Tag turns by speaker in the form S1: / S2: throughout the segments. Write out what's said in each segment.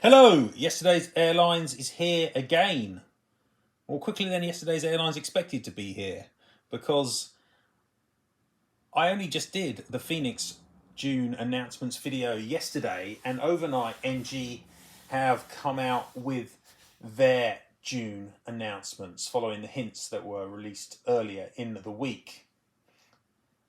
S1: Hello! Yesterday's Airlines is here again. More quickly than yesterday's Airlines expected to be here. Because I only just did the Phoenix June announcements video yesterday, and overnight NG have come out with their June announcements following the hints that were released earlier in the week.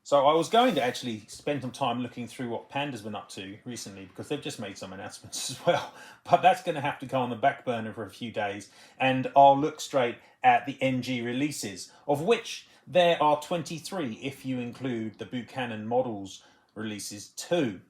S1: So I was going to actually spend some time looking through what Panda's been up to recently, because they've just made some announcements as well. But that's going to have to go on the back burner for a few days, and I'll look straight at the NG releases, of which there are 23 if you include the Buchanan Models releases too.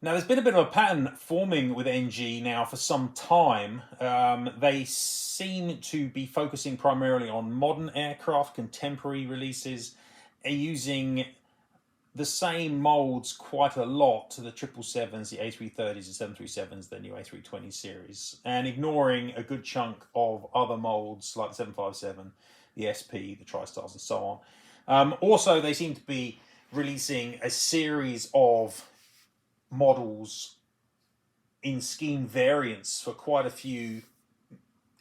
S1: Now, there's been a bit of a pattern forming with NG now for some time. They seem to be focusing primarily on modern aircraft, contemporary releases, using the same molds quite a lot to the 777s, the A330s, the 737s, the new A320 series, and ignoring a good chunk of other molds like the 757, the SP, the TriStars, and so on. Also, they seem to be releasing a series of models in scheme variants for quite a few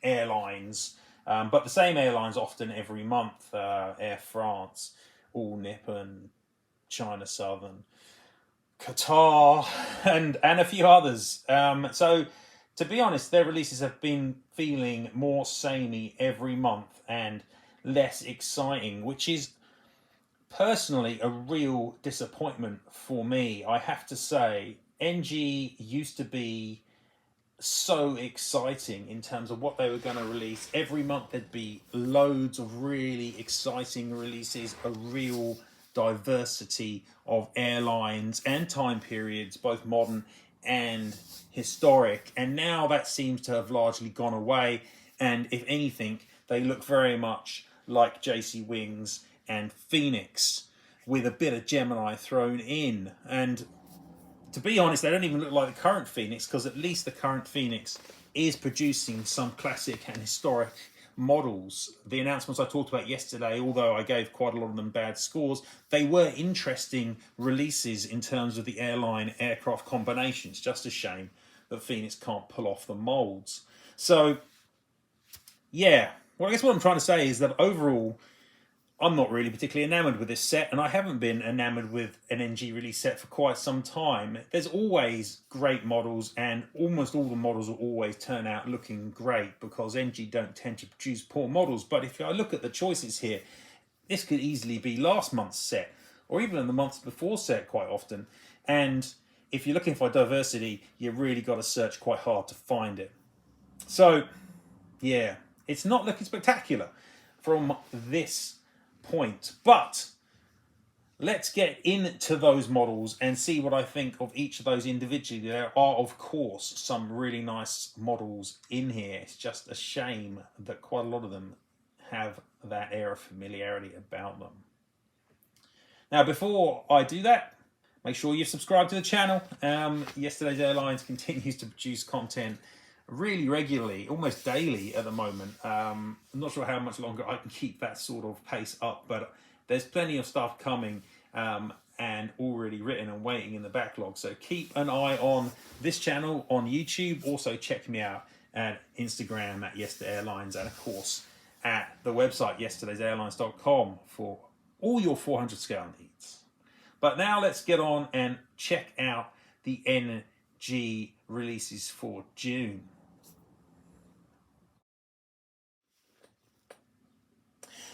S1: airlines, but the same airlines often every month. Air France, All Nippon, China Southern, Qatar, and a few others. So to be honest, their releases have been feeling more samey every month and less exciting, which is personally a real disappointment for me. I have to say, NG used to be so exciting in terms of what they were going to release. Every month there'd be loads of really exciting releases, a real diversity of airlines and time periods, both modern and historic. And now that seems to have largely gone away. And if anything, they look very much like jcwings and Phoenix, with a bit of Gemini thrown in. And to be honest, they don't even look like the current Phoenix, because at least the current Phoenix is producing some classic and historic models. The announcements I talked about yesterday, although I gave quite a lot of them bad scores, they were interesting releases in terms of the airline aircraft combinations. Just a shame that Phoenix can't pull off the molds. So yeah, well, I guess what I'm trying to say is that overall, I'm not really particularly enamored with this set, and I haven't been enamored with an NG release set for quite some time. There's always great models, and almost all the models will always turn out looking great, because NG don't tend to produce poor models. But if I look at the choices here, this could easily be last month's set, or even the months before set quite often. And if you're looking for diversity, you really got to search quite hard to find it. So yeah, it's not looking spectacular from this point, but let's get into those models and see what I think of each of those individually. There are, of course, some really nice models in here. It's just a shame that quite a lot of them have that air of familiarity about them. Now, before I do that, make sure you've subscribed to the channel. Yesterday's Airlines continues to produce content really regularly, almost daily at the moment. I'm not sure how much longer I can keep that sort of pace up, but there's plenty of stuff coming and already written and waiting in the backlog. So keep an eye on this channel on YouTube. Also check me out at Instagram at Yesterday Airlines, and of course at the website yesterdaysairlines.com for all your 400 scale needs. But now let's get on and check out the NG releases for June.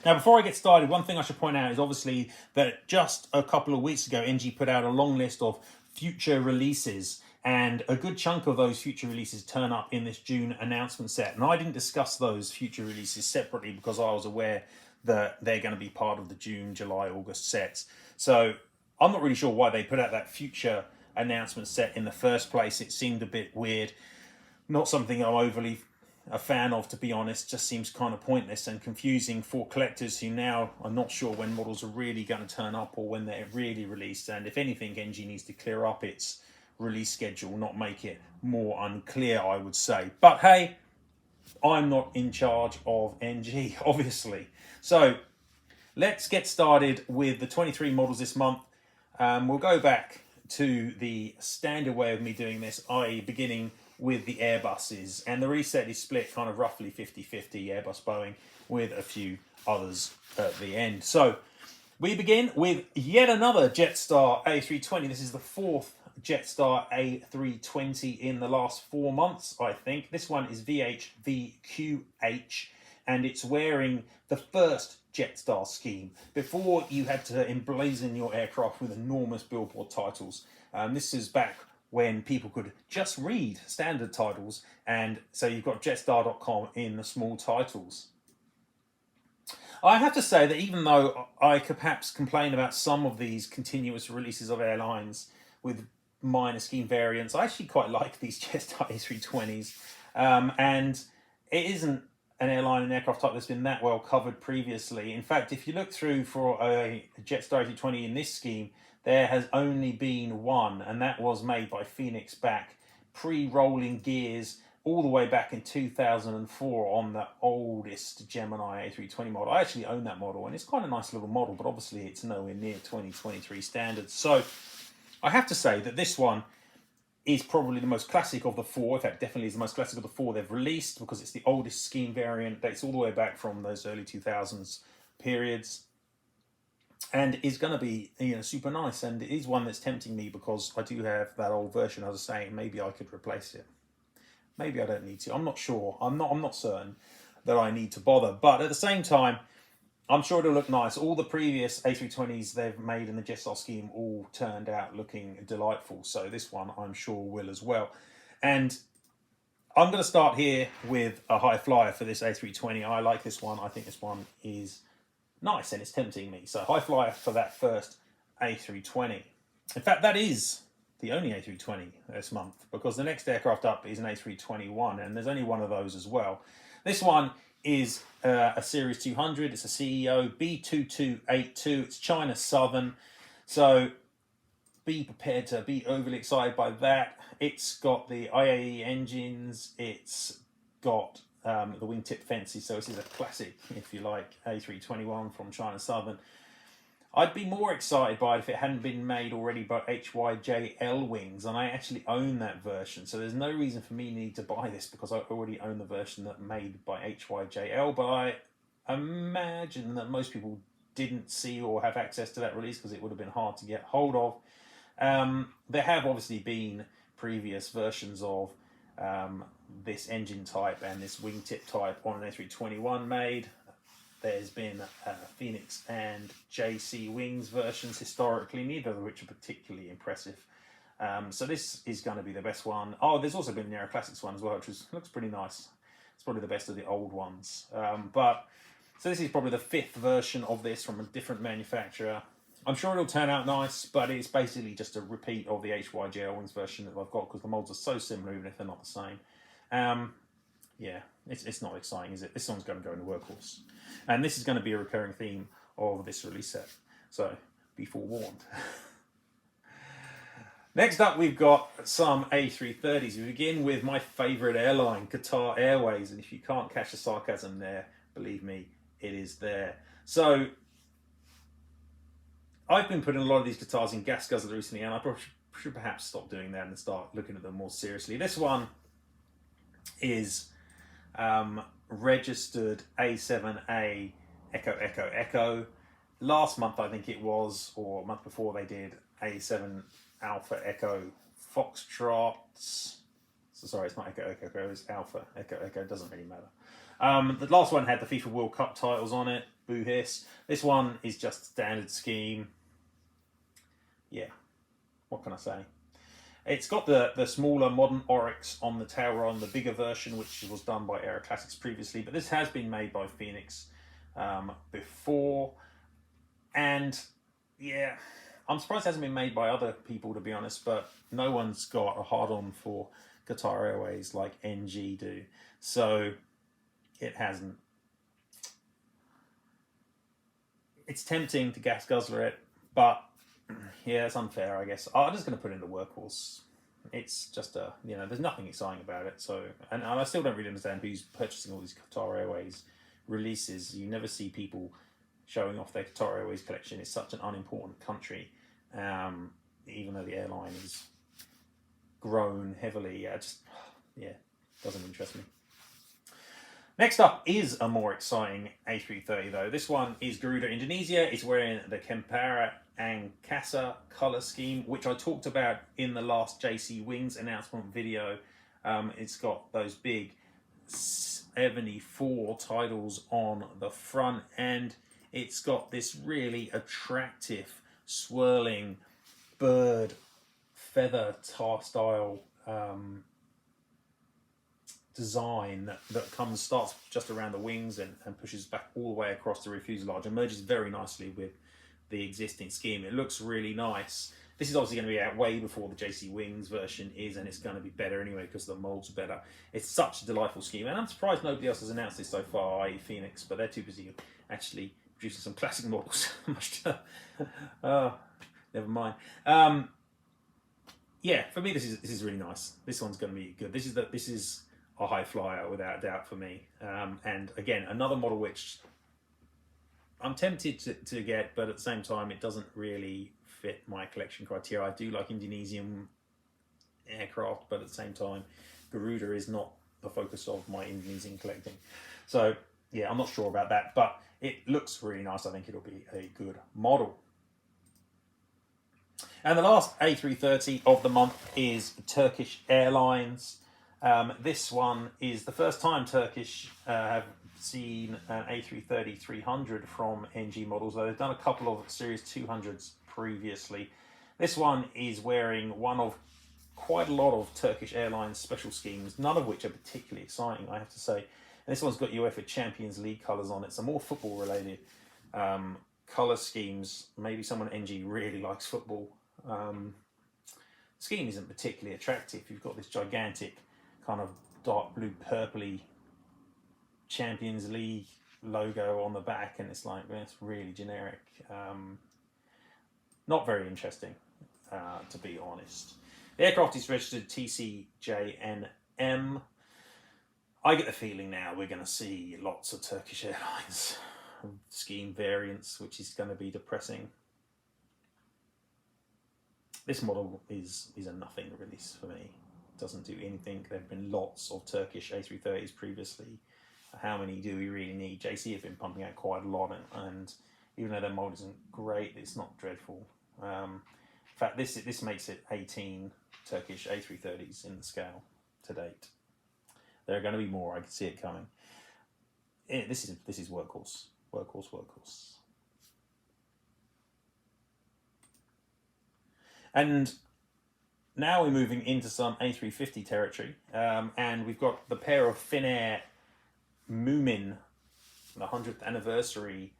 S1: Now, before I get started, one thing I should point out is obviously that just a couple of weeks ago, NG put out a long list of future releases, and a good chunk of those future releases turn up in this June announcement set. And I didn't discuss those future releases separately because I was aware that they're going to be part of the June, July, August sets. So I'm not really sure why they put out that future announcement set in the first place. It seemed a bit weird. Not something I'm overly a fan of, to be honest. Just seems kind of pointless and confusing for collectors who now are not sure when models are really going to turn up or when they're really released. And if anything, NG needs to clear up its release schedule, not make it more unclear, I would say. But hey, I'm not in charge of NG, obviously. So let's get started with the 23 models this month. We'll go back to the standard way of me doing this, i.e. beginning with the Airbuses. And the reset is split kind of roughly 50-50 Airbus Boeing with a few others at the end. So we begin with yet another Jetstar A320. This is the fourth Jetstar A320 in the last 4 months, I think. This one is VHVQH, and it's wearing the first Jetstar scheme before you had to emblazon your aircraft with enormous billboard titles. This is back when people could just read standard titles, and so you've got jetstar.com in the small titles. I have to say that even though I could perhaps complain about some of these continuous releases of airlines with minor scheme variants, I actually quite like these Jetstar A320s. And it isn't an airline and aircraft type that's been that well covered previously. In fact, if you look through for a Jetstar A320 in this scheme, there has only been one, and that was made by Phoenix back pre-rolling gears all the way back in 2004 on the oldest Gemini A320 model. I actually own that model, and it's quite a nice little model, but obviously it's nowhere near 2023 standards. So I have to say that this one is probably the most classic of the four. In fact, definitely is the most classic of the four they've released, because it's the oldest scheme variant, dates all the way back from those early 2000s periods, and is going to be, you know, super nice. And it is one that's tempting me because I do have that old version. As I was saying, maybe I could replace it. Maybe I don't need to. I'm not sure. I'm not certain that I need to bother. But at the same time, I'm sure it'll look nice. All the previous A320s they've made in the Jetstar scheme all turned out looking delightful. So this one, I'm sure, will as well. And I'm going to start here with a high flyer for this A320. I like this one. I think this one is nice and it's tempting me. So high flyer for that first A320. In fact, that is the only A320 this month, because the next aircraft up is an A321, and there's only one of those as well. This one is a Series 200. It's a CEO B2282. It's China Southern, so be prepared to be overly excited by that. It's got the IAE engines. It's got the wingtip fences, so this is a classic, if you like, A321 from China Southern. I'd be more excited by it if it hadn't been made already by HYJL wings, and I actually own that version, so there's no reason for me to need to buy this because I already own the version that made by HYJL. But I imagine that most people didn't see or have access to that release because it would have been hard to get hold of. There have obviously been previous versions of this engine type and this wingtip type on an A321 made. There's been Phoenix and jcwings versions historically, neither of which are particularly impressive. So this is going to be the best one. Oh, there's also been an Aero Classics one as well, which looks pretty nice. It's probably the best of the old ones. So this is probably the fifth version of this from a different manufacturer. I'm sure it'll turn out nice, but it's basically just a repeat of the HYJL wings version that I've got, because the molds are so similar even if they're not the same. Yeah, it's not exciting, is it? This one's going to go in the workhorse. And this is going to be a recurring theme of this release set, so be forewarned. Next up, we've got some A330s. We begin with my favourite airline, Qatar Airways, and if you can't catch the sarcasm there, believe me, it is there. So I've been putting a lot of these Qatars in gas guzzler recently, and I probably should perhaps stop doing that and start looking at them more seriously. This one is registered A7A Echo Echo Echo. Last month, I think it was, or a month before, they did A7 Alpha Echo Foxtrots. So sorry, it's not Echo Echo Echo, it's Alpha Echo Echo, doesn't really matter. The last one had the FIFA World Cup titles on it, boo hiss. This one is just standard scheme. Yeah, what can I say? It's got the smaller modern Oryx on the tail rod, the bigger version, which was done by Aero Classics previously, but this has been made by Phoenix before. And yeah, I'm surprised it hasn't been made by other people, to be honest, but no one's got a hard-on for Qatar Airways like NG do, so it hasn't. It's tempting to gas guzzler it, but yeah, it's unfair, I guess. I'm just going to put it in the workhorse. It's just there's nothing exciting about it. So, and I still don't really understand who's purchasing all these Qatar Airways releases. You never see people showing off their Qatar Airways collection. It's such an unimportant country. even though the airline is grown heavily, doesn't interest me. Next up is a more exciting A330 though. This one is Garuda Indonesia. It's wearing the Kempara Angkasa colour scheme, which I talked about in the last jcwings announcement video. It's got those big 74 titles on the front, and it's got this really attractive swirling bird feather style design that starts just around the wings and pushes back all the way across the fuselage and merges very nicely with the existing scheme. It looks really nice. This is obviously going to be out way before the jcwings version is, and it's going to be better anyway because the molds are better. It's such a delightful scheme, and I'm surprised nobody else has announced this so far, i.e. Phoenix, but they're too busy actually producing some classic models. Never mind. Yeah, for me this is really nice. This one's going to be good. This is a high flyer without a doubt for me. And again, another model which I'm tempted to get, but at the same time it doesn't really fit my collection criteria. I do like Indonesian aircraft, but at the same time Garuda is not the focus of my Indonesian collecting. So yeah, I'm not sure about that, but it looks really nice. I think it'll be a good model. And the last A330 of the month is Turkish Airlines. This one is the first time Turkish have seen an A330-300 from NG models, though they've done a couple of Series 200s previously. This one is wearing one of quite a lot of Turkish Airlines special schemes, none of which are particularly exciting, I have to say. And this one's got UEFA Champions League colours on it, so more football related colour schemes. Maybe someone at NG really likes football. Scheme isn't particularly attractive. You've got this gigantic kind of dark blue purpley Champions League logo on the back, and it's like, well, it's really generic. Not very interesting, to be honest. The aircraft is registered TCJNM. I get the feeling now we're going to see lots of Turkish Airlines scheme variants, which is going to be depressing. This model is a nothing release for me. It doesn't do anything. There have been lots of Turkish A330s previously. How many do we really need? JC have been pumping out quite a lot, and even though their mold isn't great, it's not dreadful. In fact, this makes it 18 Turkish A330s in the scale to date. There are going to be more. I can see it coming. This is workhorse. And now we're moving into some A350 territory, and we've got the pair of Finnair Moomin, the 100th anniversary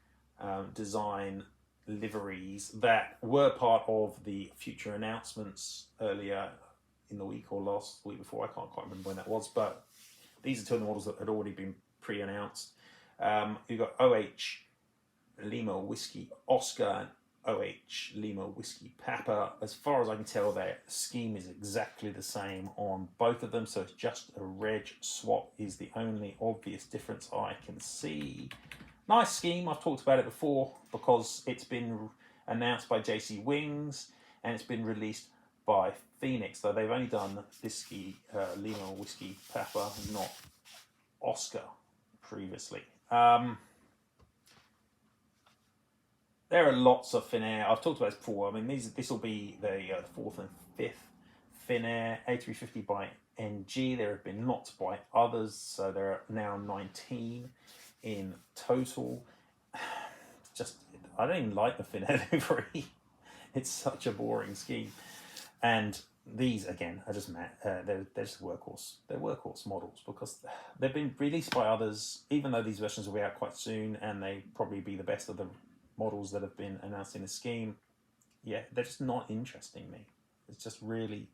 S1: design liveries that were part of the future announcements earlier in the week or last week before. I can't quite remember when that was, but these are two of the models that had already been pre-announced. You've got OH Lima Whiskey Oscar and OH Lima Whiskey Papa. As far as I can tell, their scheme is exactly the same on both of them, so it's just a reg swap is the only obvious difference I can see. Nice scheme. I've talked about it before because it's been announced by jcwings and it's been released by Phoenix, though they've only done Whiskey Lima Whiskey Papa, not Oscar previously. There are lots of Finnair. I've talked about this before. I mean, this will be the fourth and fifth Finnair A350 by NG. There have been lots by others, so there are now 19 in total. I don't even like the Finnair livery. It's such a boring scheme. And these, again, are just they're just workhorse. They're workhorse models because they've been released by others, even though these versions will be out quite soon, and they probably be the best of the models that have been announced in the scheme. Yeah, they're just not interesting me. It's just really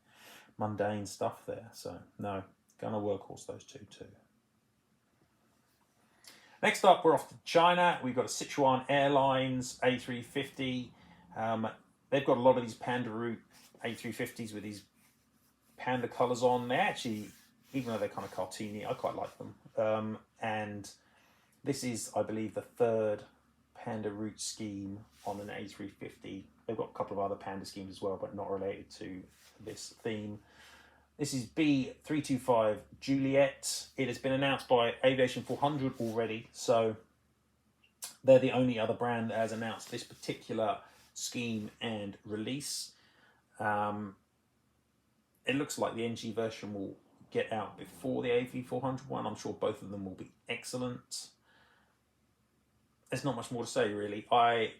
S1: mundane stuff there. So no, gonna workhorse those two too. Next up, we're off to China. We've got a Sichuan Airlines A350. They've got a lot of these Panda Route A350s with these panda colours on. They actually, even though they're kind of cartoony, I quite like them. And this is, I believe, the third Panda root scheme on an A350. They've got a couple of other Panda schemes as well, but not related to this theme. This is B325 Juliet. It has been announced by Aviation 400 already, so they're the only other brand that has announced this particular scheme and release. It looks like the NG version will get out before the AV400 one. I'm sure both of them will be excellent. There's not much more to say, really. I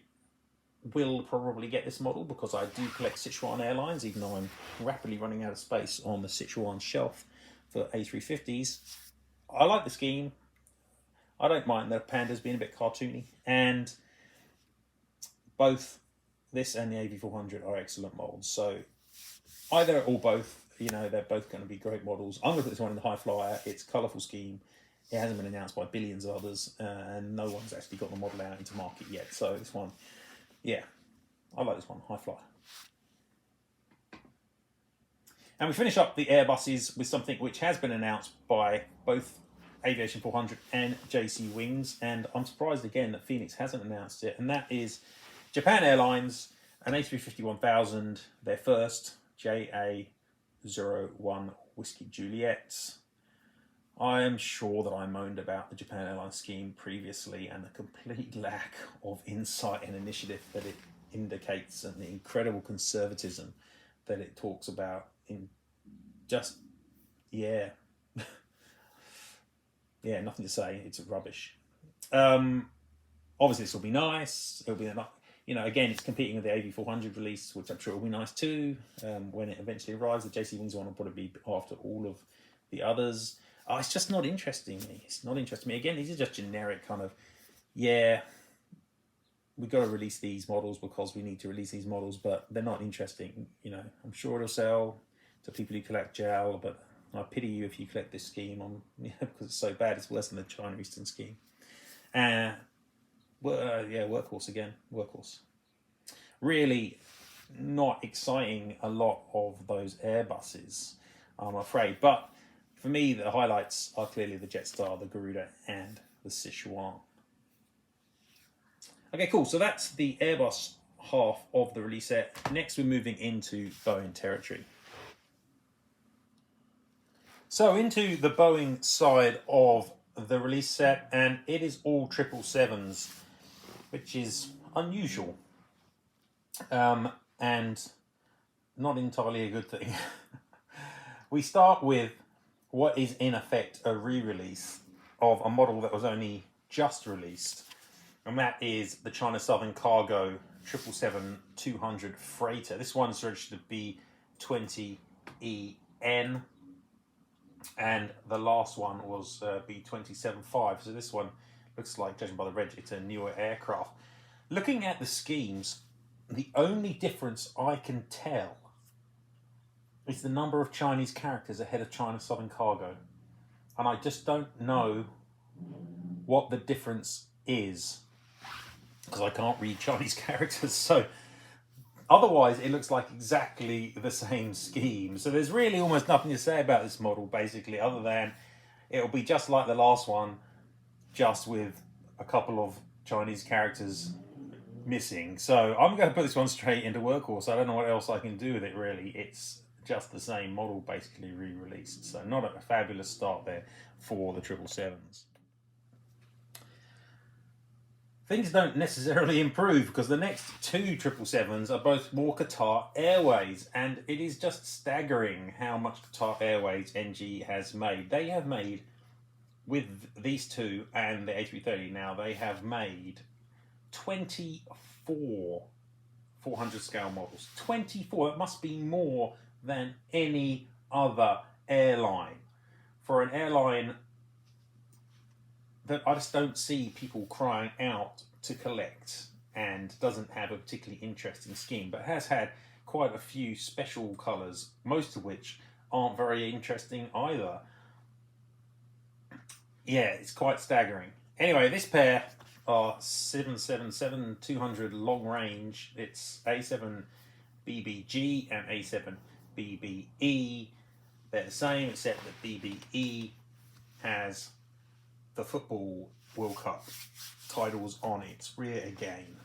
S1: will probably get this model because I do collect Sichuan Airlines, even though I'm rapidly running out of space on the Sichuan shelf for A350s. I like the scheme. I don't mind the pandas being a bit cartoony, and both this and the AV400 are excellent molds. So either or both, you know, they're both going to be great models. I'm going to put this one in the high flyer. It's a colourful scheme. It hasn't been announced by billions of others, and no one's actually got the model out into market yet. So this one, yeah, I like this one, high flyer. And we finish up the Airbuses with something which has been announced by both Aviation 400 and jcwings, and I'm surprised again that Phoenix hasn't announced it, and that is Japan Airlines, an A350-1000, their first JA01 Whiskey Juliet. I am sure that I moaned about the Japan Airlines scheme previously and the complete lack of insight and initiative that it indicates, and the incredible conservatism that it talks about in just, yeah, yeah, nothing to say. It's rubbish. Obviously, this will be nice. It'll be, you know, again, it's competing with the AV400 release, which I'm sure will be nice too. When it eventually arrives, the jcwings one will probably be after all of the others. It's just not interesting me. It's not interesting me. Again, these are just generic kind of, yeah, we've got to release these models because we need to release these models, but they're not interesting. You know, I'm sure it'll sell to people who collect gel, but I pity you if you collect this scheme on, you know, because it's so bad. It's worse than the China Eastern scheme. Yeah, workhorse again, workhorse. Really not exciting a lot of those Airbuses, I'm afraid. But for me, the highlights are clearly the Jetstar, the Garuda, and the Sichuan. Okay, cool. So that's the Airbus half of the release set. Next, we're moving into Boeing territory. So into the Boeing side of the release set, and it is all 777s, which is unusual and not entirely a good thing. We start with what is in effect a re-release of a model that was only just released, and that is the China Southern Cargo 777-200 freighter. This one's registered B20EN, and the last one was B275. So this one looks like, judging by the reg, it's a newer aircraft. Looking at the schemes, the only difference I can tell is the number of Chinese characters ahead of China Southern Cargo. And I just don't know what the difference is, because I can't read Chinese characters. So otherwise, it looks like exactly the same scheme. So there's really almost nothing to say about this model, basically, other than it'll be just like the last one, just with a couple of Chinese characters missing. So I'm going to put this one straight into Workhorse. I don't know what else I can do with it, really. It's just the same model, basically re-released. So not a fabulous start there for the 777s. Things don't necessarily improve because the next two 777s are both more Qatar Airways, and it is just staggering how much Qatar Airways NG has made. They have made, with these two and the A330 now, they have made 24 400 scale models. 24, it must be more than any other airline. For an airline that I just don't see people crying out to collect, and doesn't have a particularly interesting scheme, but has had quite a few special colours, most of which aren't very interesting either. Yeah, it's quite staggering. Anyway, this pair are 777-200 long range. It's A7BBG and A7BBE. They're the same, except that BBE has the football World Cup titles on its rear again.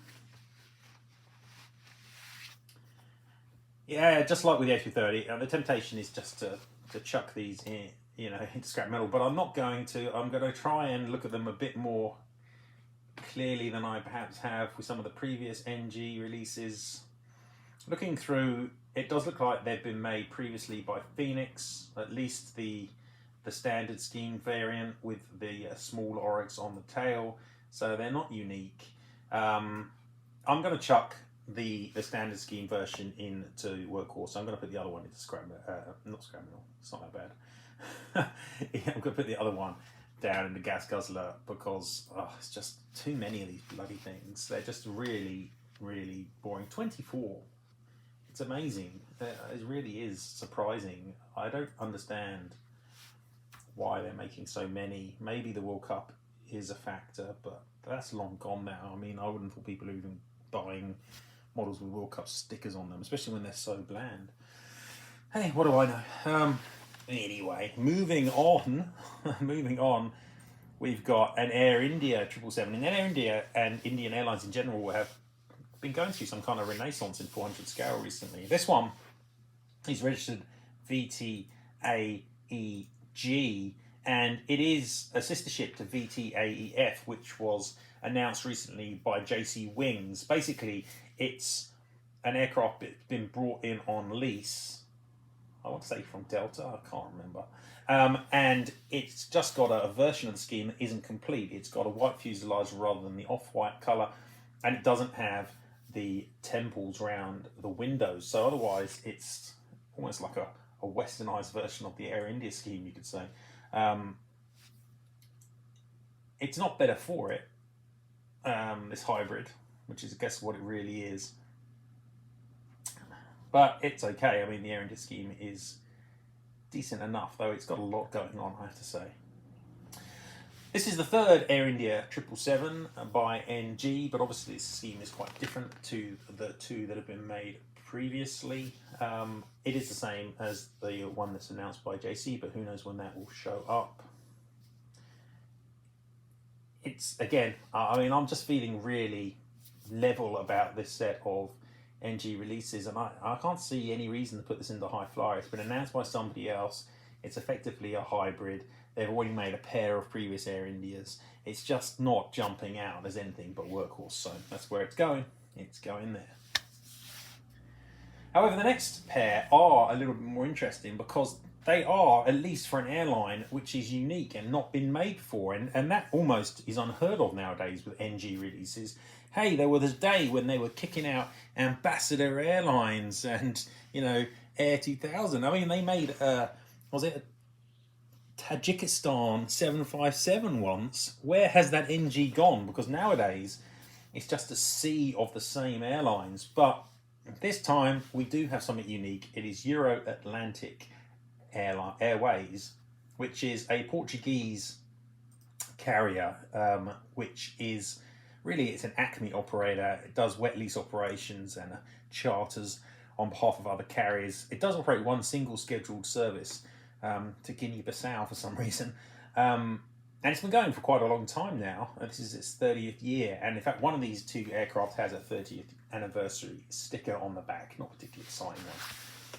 S1: Yeah, just like with the A330, the temptation is just to chuck these in, you know, into scrap metal, but I'm not going to. I'm going to try and look at them a bit more clearly than I perhaps have with some of the previous NG releases. Looking through, it does look like they've been made previously by Phoenix, at least the standard scheme variant with the small oryx on the tail, so they're not unique. I'm going to chuck the standard scheme version into Workhorse. I'm going to put the other one into not scrap metal, it's not that bad. Yeah, I'm going to put the other one down in the gas guzzler because it's just too many of these bloody things. They're just really, really boring. 24. It's amazing. It really is surprising. I don't understand why they're making so many. Maybe the World Cup is a factor, but that's long gone now. I mean, I wouldn't thought people are even buying models with World Cup stickers on them, especially when they're so bland. Hey, what do I know? Anyway, moving on, we've got an Air India 777. And Air India and Indian Airlines in general have been going through some kind of renaissance in 400 scale recently. This one is registered VTAEG, and it is a sister ship to VTAEF, which was announced recently by jcwings. Basically, it's an aircraft that's been brought in on lease. I want to say from Delta, I can't remember. And it's just got a version of the scheme that isn't complete. It's got a white fuselage rather than the off-white colour, and it doesn't have the temples round the windows. So otherwise, it's almost like a westernised version of the Air India scheme, you could say. It's not better for it, this hybrid, which is, I guess, what it really is. But it's okay. I mean, the Air India scheme is decent enough, though it's got a lot going on, I have to say. This is the third Air India 777 by NG, but obviously this scheme is quite different to the two that have been made previously. It is the same as the one that's announced by JC, but who knows when that will show up. It's, again, I mean, I'm just feeling really level about this set of NG releases, and I can't see any reason to put this into high flyer. It's been announced by somebody else. It's effectively a hybrid. They've already made a pair of previous Air Indias. It's just not jumping out as anything but Workhorse, so that's where it's going. It's going there. However, the next pair are a little bit more interesting because they are, at least for an airline, which is unique and not been made before, and that almost is unheard of nowadays with NG releases. Hey, there was this day when they were kicking out Ambassador Airlines and, you know, Air 2000. I mean, they made, was it a Tajikistan 757 once? Where has that NG gone? Because nowadays, it's just a sea of the same airlines. But this time, we do have something unique. It is Euro-Atlantic Airways, which is a Portuguese carrier, which is... Really, it's an Acme operator. It does wet lease operations and charters on behalf of other carriers. It does operate one single scheduled service to Guinea-Bissau for some reason. And it's been going for quite a long time now. This is its 30th year. And in fact, one of these two aircraft has a 30th anniversary sticker on the back. Not particularly exciting one.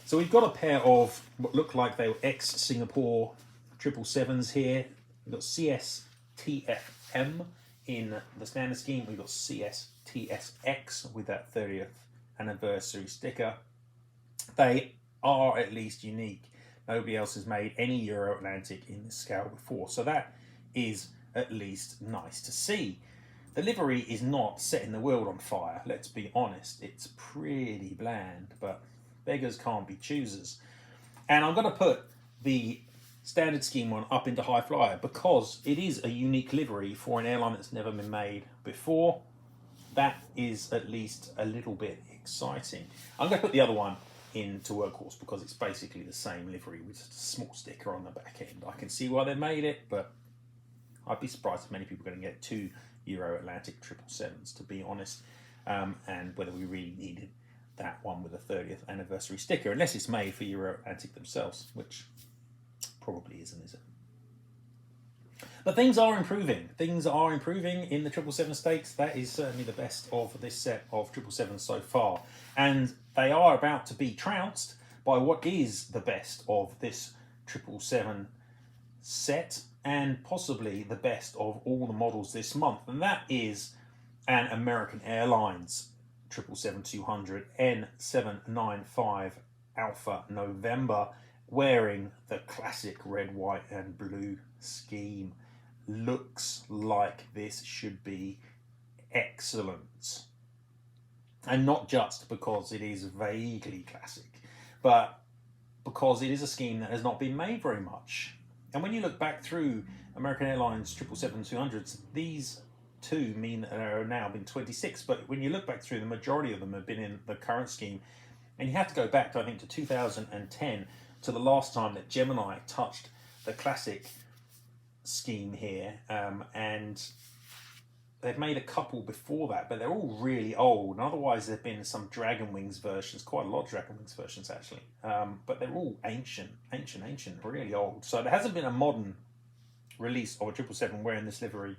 S1: So we've got a pair of what look like they were ex-Singapore 777s here. We've got CSTFM. In the standard scheme, we've got CSTSX with that 30th anniversary sticker. They are at least unique. Nobody else has made any Euro-Atlantic in this scale before, so that is at least nice to see. The livery is not setting the world on fire, let's be honest. It's pretty bland, but beggars can't be choosers. And I'm going to put the standard scheme one up into high flyer because it is a unique livery for an airline that's never been made before. That is at least a little bit exciting. I'm going to put the other one into Workhorse because it's basically the same livery with just a small sticker on the back end. I can see why they made it, but I'd be surprised if many people are going to get two Euro-Atlantic 777s, to be honest, and whether we really needed that one with a 30th anniversary sticker, unless it's made for Euro-Atlantic themselves, which probably isn't, is it? But things are improving. Things are improving in the 777 stakes. That is certainly the best of this set of 777s so far. And they are about to be trounced by what is the best of this 777 set, and possibly the best of all the models this month. And that is an American Airlines 777-200 N795 Alpha November, wearing the classic red, white and blue scheme. Looks like this should be excellent. And not just because it is vaguely classic, but because it is a scheme that has not been made very much. And when you look back through American Airlines 777-200s, these two mean that there have now been 26, but when you look back through, the majority of them have been in the current scheme. And you have to go back to, I think, to 2010, to the last time that Gemini touched the classic scheme here, and they've made a couple before that, but they're all really old. And otherwise, there've been some Dragon Wings versions, quite a lot of Dragon Wings versions actually, but they're all ancient, really old. So there hasn't been a modern release of a 777 wearing this livery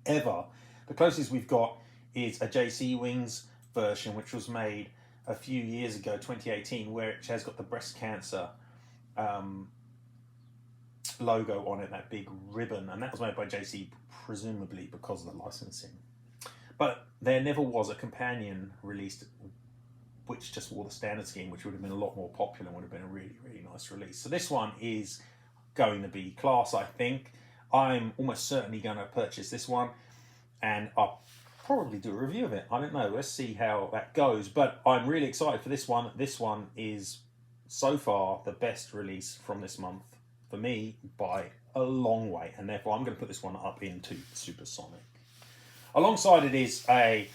S1: ever. The closest we've got is a jcwings version, which was made a few years ago, 2018, where it has got the breast cancer logo on it, that big ribbon, and that was made by JC, presumably because of the licensing. But there never was a companion released which just wore the standard scheme, which would have been a lot more popular and would have been a really, really nice release. So this one is going to be class, I think. I'm almost certainly going to purchase this one, and I'll probably do a review of it. I don't know, let's see how that goes, but I'm really excited for this one. This one is so far the best release from this month for me by a long way, and therefore I'm going to put this one up into supersonic. Alongside it is a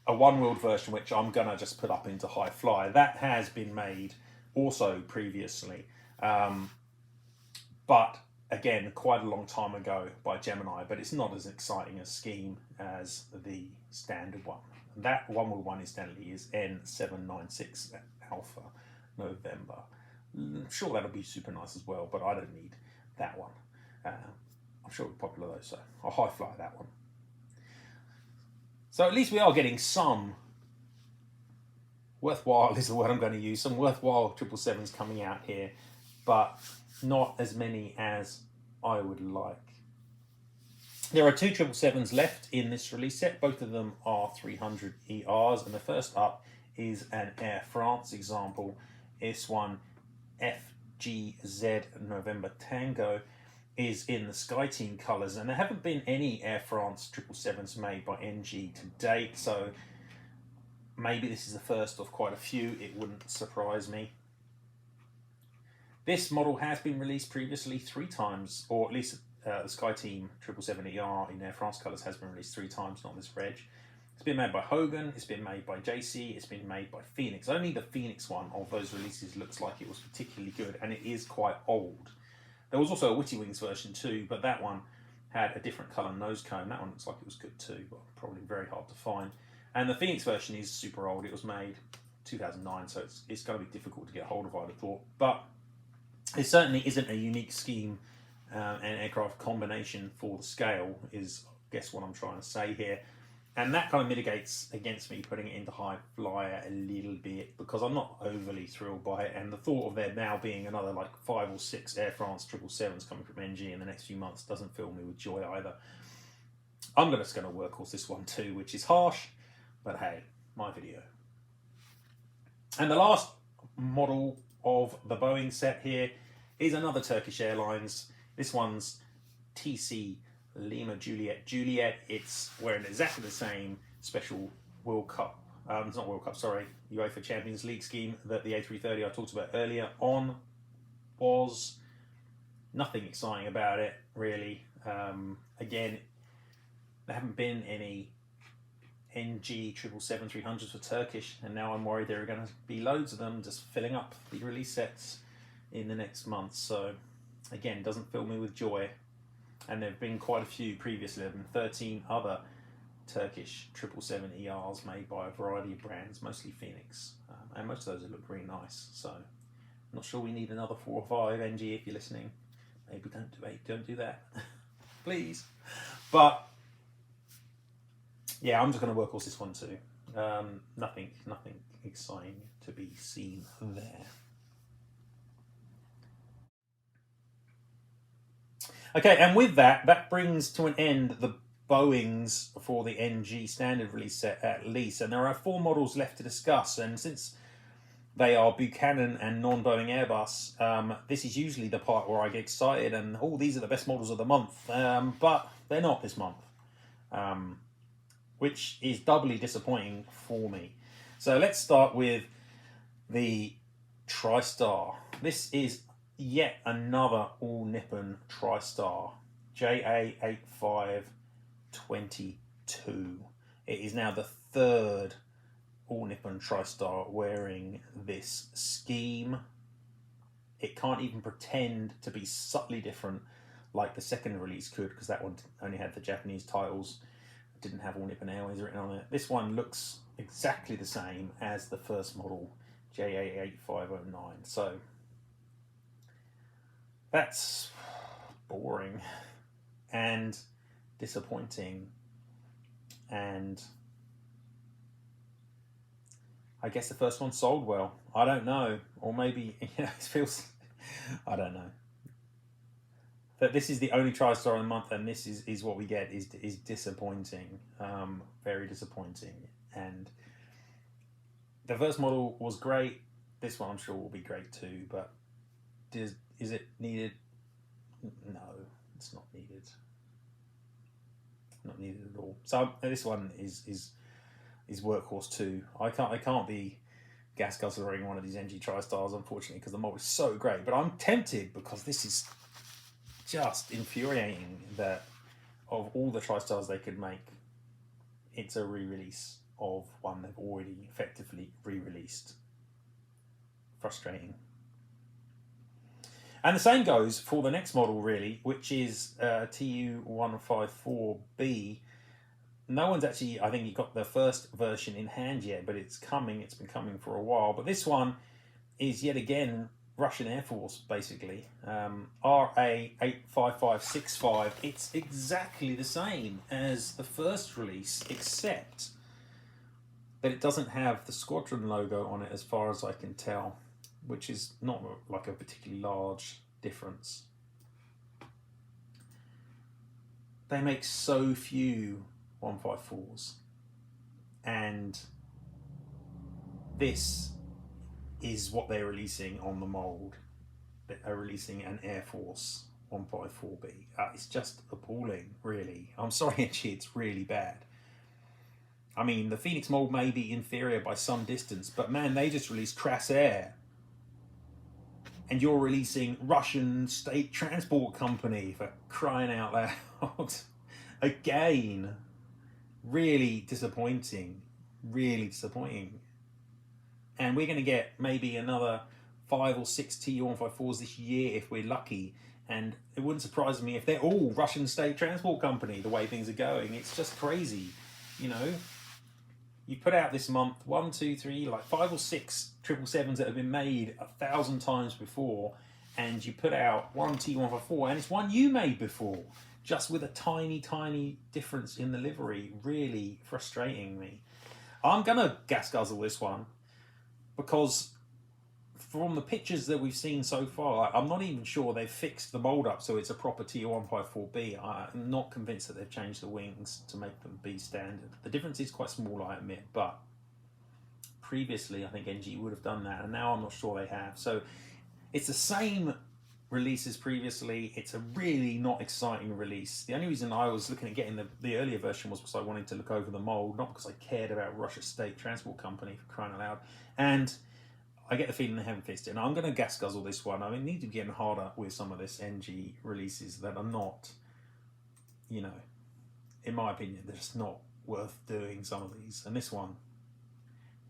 S1: one-wheeled version, which I'm going to just put up into high fly. That has been made also previously, but again, quite a long time ago by Gemini, but it's not as exciting a scheme as the standard one. And that one-wheel one incidentally is N796 Alpha November. I'm sure that'll be super nice as well, but I don't need that one. I'm sure it'll be popular though, so I'll high fly that one. So at least we are getting some worthwhile, is the word I'm going to use, some worthwhile 777s coming out here, but not as many as I would like. There are two 777s left in this release set. Both of them are 300 ERs, and the first up is an Air France example. This one, FGZ November Tango, is in the SkyTeam colours, and there haven't been any Air France 777s made by NG to date, so maybe this is the first of quite a few. It wouldn't surprise me. This model has been released previously 3 times, or at least the SkyTeam 777ER in Air France colours has been released 3 times, not this reg. It's been made by Hogan, it's been made by JC, it's been made by Phoenix. Only the Phoenix one of those releases looks like it was particularly good, and it is quite old. There was also a wittywings version too, but that one had a different colour nose cone. That one looks like it was good too, but probably very hard to find. And the Phoenix version is super old. It was made 2009, so it's going to be difficult to get hold of, I'd have thought. But it certainly isn't a unique scheme and aircraft combination for the scale, is I guess what I'm trying to say here. And that kind of mitigates against me putting it into high flyer a little bit, because I'm not overly thrilled by it, and the thought of there now being another like 5 or 6 Air France 777s coming from NG in the next few months doesn't fill me with joy either. I'm just going to workhorse this one too, which is harsh, but hey, my video. And the last model of the Boeing set here is another Turkish Airlines. This one's TC Lima Juliet Juliet. It's wearing exactly the same special World Cup, it's not World Cup, sorry, UEFA Champions League scheme that the A330 I talked about earlier on was. Nothing exciting about it, really. Again, there haven't been any NG 777-300s for Turkish, and now I'm worried there are going to be loads of them just filling up the release sets in the next month. So, again, doesn't fill me with joy. And there have been quite a few previously. There have been 13 other Turkish 777ERs made by a variety of brands, mostly Phoenix. And most of those have looked really nice. So I'm not sure we need another 4 or 5 NG if you're listening. Maybe don't do that, please. But yeah, I'm just going to workhorse this one too. Nothing exciting to be seen there. Okay, and with that, that brings to an end the Boeings for the NG standard release set at least, and there are 4 models left to discuss. And since they are Buchanan and non-Boeing Airbus, this is usually the part where I get excited and these are the best models of the month, but they're not this month, which is doubly disappointing for me. So let's start with the TriStar. This is yet another all Nippon TriStar, JA8522. It is now the 3rd all Nippon TriStar wearing this scheme. It can't even pretend to be subtly different like the second release could, because that one only had the Japanese titles, didn't have all Nippon Airways written on it. This one looks exactly the same as the first model, JA8509. So that's boring and disappointing, and I guess the first one sold well. I don't know, or maybe it feels, I don't know. That this is the only TriStar of the month, and this is what we get is disappointing, very disappointing. And the first model was great. This one I'm sure will be great too, but is it needed? No, it's not needed. Not needed at all. So this one is workhorse too. I can't be gas guzzling one of these NG TriStars, unfortunately, because the model is so great. But I'm tempted because this is just infuriating that of all the TriStars they could make, it's a re-release of one they've already effectively re-released. Frustrating. And the same goes for the next model, really, which is TU154B. No one's actually, I think, got the first version in hand yet, but it's coming. It's been coming for a while. But this one is yet again Russian Air Force, basically. RA85565. It's exactly the same as the first release, except that it doesn't have the squadron logo on it, as far as I can tell, which is not like a particularly large difference. They make so few 154s, and this is what they're releasing on the mold. They're releasing an Air Force 154B. It's just appalling, really. I'm sorry, NG, it's really bad. I mean, the Phoenix mold may be inferior by some distance, but man, they just released Crass Air. And you're releasing Russian State Transport Company, for crying out loud. Again, really disappointing. Really disappointing. And we're going to get maybe another 5 or 6 TU154s this year if we're lucky. And it wouldn't surprise me if they're all Russian State Transport Company, the way things are going. It's just crazy, you know. You put out this month 1, 2, 3, like 5 or 6 777s that have been made 1,000 times before, and you put out one TU154, and it's one you made before, just with a tiny difference in the livery. Really frustrating me. I'm gonna gas guzzle this one, because from the pictures that we've seen so far, I'm not even sure they've fixed the mold up so it's a proper TU154B. I'm not convinced that they've changed the wings to make them be standard. The difference is quite small, I admit, but previously I think NG would have done that, and now I'm not sure they have. So it's the same release as previously. It's a really not exciting release. The only reason I was looking at getting the earlier version was because I wanted to look over the mold, not because I cared about Russia State Transport Company, for crying out loud. And I get the feeling they haven't fixed it. And I'm going to gas guzzle this one. I mean, need to be getting harder with some of this NG releases that are not, you know, in my opinion, they're just not worth doing, some of these. And this one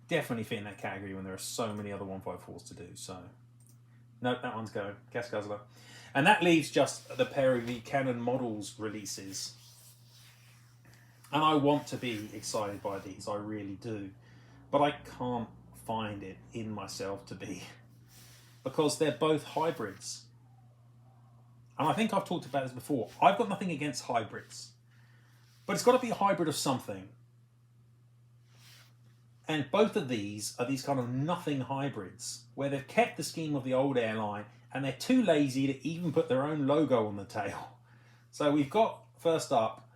S1: definitely fit in that category when there are so many other 154s to do. So, no, that one's going. Gas guzzler. And that leaves just the pair of the Canon models releases. And I want to be excited by these, I really do. But I can't find it in myself to be, because they're both hybrids. and I think I've talked about this before, I've got nothing against hybrids, but it's got to be a hybrid of something. And both of these are these kind of nothing hybrids, where they've kept the scheme of the old airline, and they're too lazy to even put their own logo on the tail. So we've got, first up,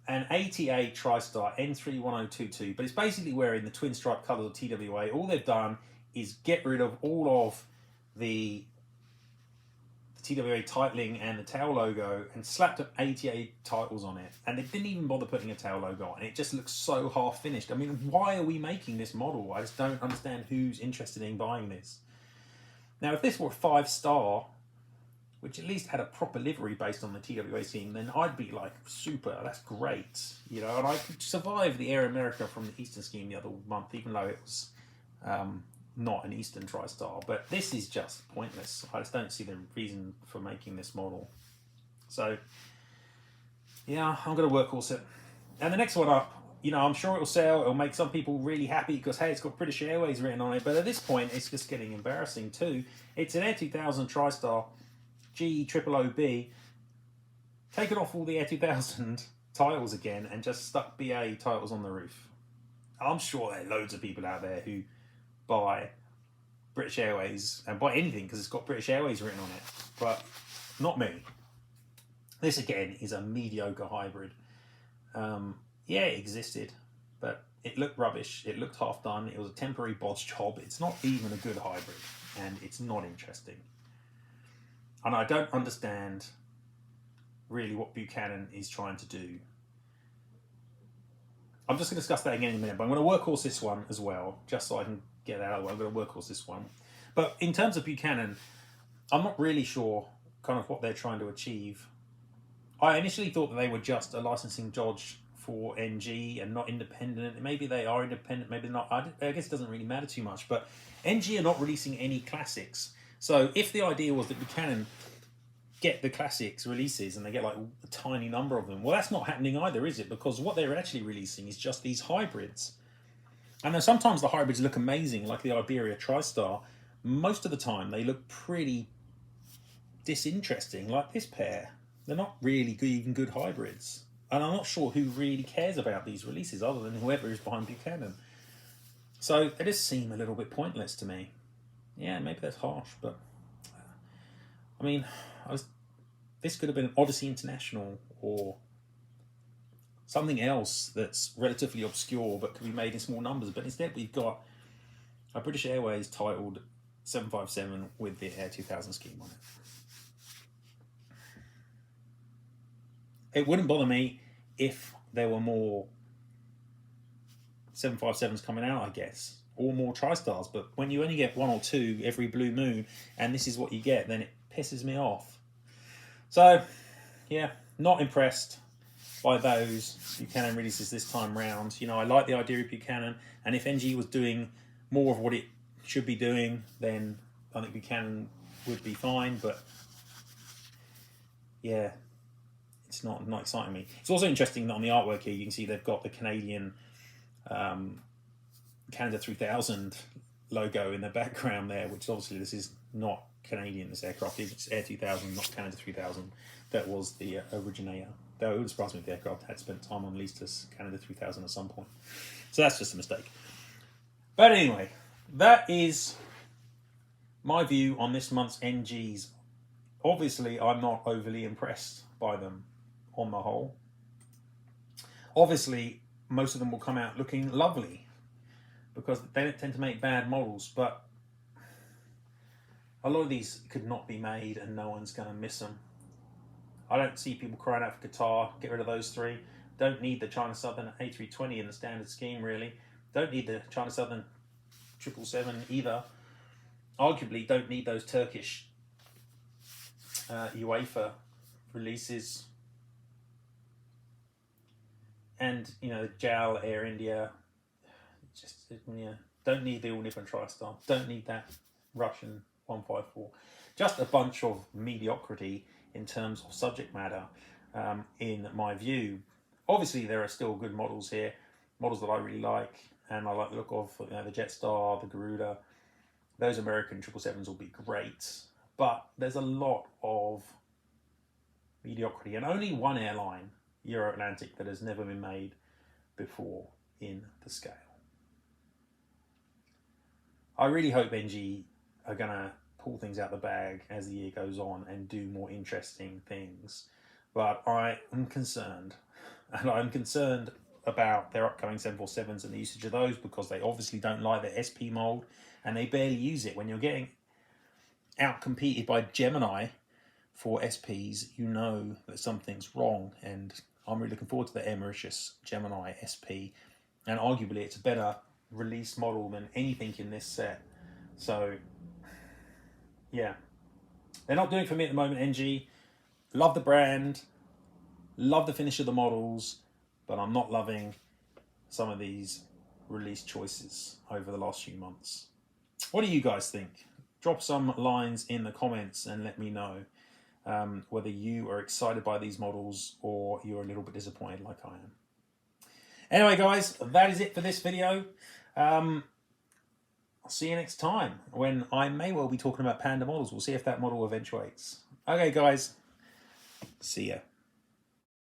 S1: an ATA TriStar N31022, but it's basically wearing the twin stripe colours of TWA. All they've done is get rid of all of the TWA titling and the tail logo and slapped up ATA titles on it. And they didn't even bother putting a tail logo on it. It just looks so half finished. I mean, why are we making this model? I just don't understand who's interested in buying this. Now, if this were a 5-star, which at least had a proper livery based on the TWA scheme, then I'd be like, super, that's great. You know, and I could survive the Air America from the Eastern scheme the other month, even though it was not an Eastern TriStar. But this is just pointless. I just don't see the reason for making this model. So, yeah, I'm going to workhorse it. And the next one up, you know, I'm sure it'll sell. It'll make some people really happy because, hey, it's got British Airways written on it. But at this point, it's just getting embarrassing too. It's an Air 2000 TriStar GOOB, taken off all the Air 2000 titles again and just stuck BA titles on the roof. I'm sure there are loads of people out there who buy British Airways and buy anything because it's got British Airways written on it, but not me. This again is a mediocre hybrid. Yeah, it existed, but it looked rubbish. It looked half done. It was a temporary bodge job. It's not even a good hybrid, and it's not interesting. And I don't understand really what Buchanan is trying to do. I'm just going to discuss that again in a minute, but I'm going to workhorse this one as well, just so I can get that out of the way. I'm going to workhorse this one. But in terms of Buchanan, I'm not really sure kind of what they're trying to achieve. I initially thought that they were just a licensing dodge for NG and not independent. Maybe they are independent, maybe not. I guess it doesn't really matter too much. But NG are not releasing any classics. So if the idea was that Buchanan get the classics releases and they get like a tiny number of them, well, that's not happening either, is it? Because what they're actually releasing is just these hybrids. And then sometimes the hybrids look amazing, like the Iberia TriStar. Most of the time they look pretty disinteresting, like this pair. They're not really good, even good hybrids. And I'm not sure who really cares about these releases other than whoever is behind Buchanan. So they just seem a little bit pointless to me. Yeah, maybe that's harsh, but I mean, this could have been an Odyssey International or something else that's relatively obscure but could be made in small numbers. But instead, we've got a British Airways titled 757 with the Air 2000 scheme on it. It wouldn't bother me if there were more 757s coming out, I guess, or more TriStars. But when you only get one or two every blue moon, and this is what you get, then it pisses me off. So, yeah, not impressed by those Buchanan releases this time round. You know, I like the idea of Buchanan, and if NG was doing more of what it should be doing, then I think Buchanan would be fine. But yeah, it's not exciting me. It's also interesting that on the artwork here, you can see they've got the Canadian Canada 3000 logo in the background there, which obviously this is not Canadian, this aircraft. It's Air 2000, not Canada 3000. That was the originator. Though it would surprise me if the aircraft had spent time on leased as Canada 3000 at some point. So that's just a mistake. But anyway, that is my view on this month's NGs. Obviously, I'm not overly impressed by them on the whole. Obviously, most of them will come out looking lovely because they don't tend to make bad models, but a lot of these could not be made and no one's going to miss them. I don't see people crying out for Qatar. Get rid of those three. Don't need the China Southern A320 in the standard scheme, really. Don't need the China Southern 777 either. Arguably, don't need those Turkish UEFA releases. And, you know, JAL, Air India. Just, yeah. Don't need the All Nippon TriStar. Don't need that Russian 154. Just a bunch of mediocrity in terms of subject matter, in my view. Obviously, there are still good models here, models that I really like, and I like the look of, you know, the Jetstar, the Garuda. Those American 777s will be great, but there's a lot of mediocrity. And only one airline, Euro Atlantic, that has never been made before in the scale. I really hope NG are going to pull things out the bag as the year goes on and do more interesting things. But I am concerned, and I'm concerned about their upcoming 747s and the usage of those, because they obviously don't like the SP mold and they barely use it. When you're getting out-competed by Gemini for SPs, you know that something's wrong, and I'm really looking forward to the Air Mauritius Gemini SP, and arguably it's a better release model than anything in this set. So yeah, they're not doing it for me at the moment, NG. Love the brand, love the finish of the models, but I'm not loving some of these release choices over the last few months. What do you guys think? Drop some lines in the comments and let me know whether you are excited by these models or you're a little bit disappointed like I am. Anyway, guys, that is it for this video. I'll see you next time, when I may well be talking about Panda models. We'll see if that model eventuates. Okay, guys. See ya.